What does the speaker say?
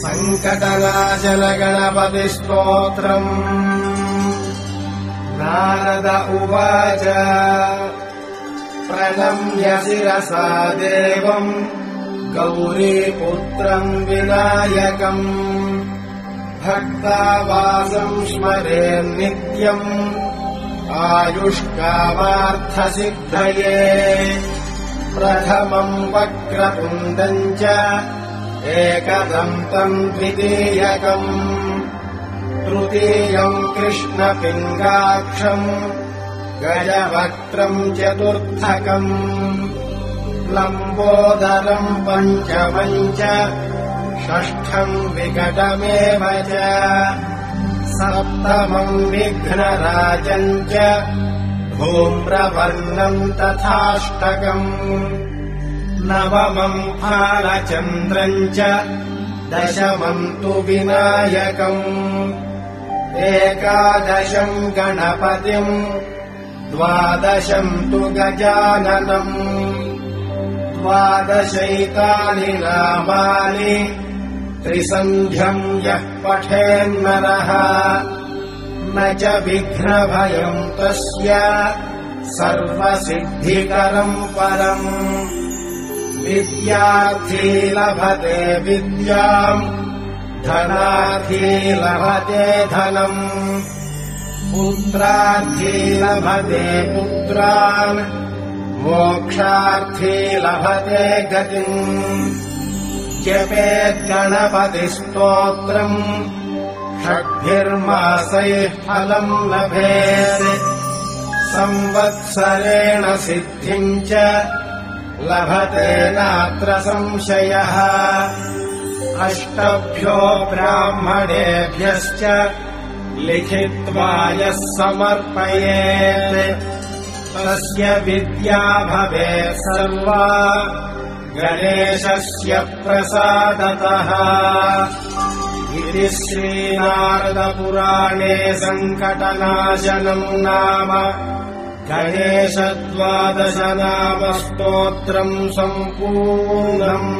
सङ्कटनाशनगणपतिस्तोत्रम् नारद उवाच प्रणम्य शिरसा देवम् गौरीपुत्रम् विनायकम् भक्तावासम् स्मरेन्नित्यम् आयुष्कामार्थसिद्धये प्रथमम् वक्रतुण्डम् च एकदन्तम् द्वितीयकम् तृतीयम् कृष्णपिङ्गाक्षम् गजवक्त्रम् चतुर्थकम् लम्बोदरम् पञ्चमम् च षष्ठम् विकटमेव च सप्तमम् विघ्नराजम् च धूम्रवर्णम् तथाष्टकम् नवमम् फालचन्द्रम् च दशमम् तु विनायकम् एकादशम् गणपतिम् द्वादशम् तु गजाननम् द्वादशैतानि नामानि त्रिसन्ध्यम् यः पठेन्नरः न च विघ्नभयम् तस्य सर्वसिद्धिकरम् परम् विद्यार्थी लभते विद्याम् धनार्थी लभते धनम् पुत्रार्थी लभते पुत्रान् मोक्षार्थी लभते गतिम् जपेद्गणपतिस्तोत्रम् षड्भिर्मासैः फलम् लभेत् संवत्सरेण सिद्धिम् च लभते नात्र संशयः अष्टभ्यो ब्राह्मणेभ्यश्च लिखित्वा यः समर्पयेत् तस्य विद्या भवेत् सर्वा गणेशस्य प्रसादतः इति श्रीनारदपुराणे सङ्कटनाशनम् नाम गणेशद्वादशनामस्तोत्रम् सम्पूर्णम्।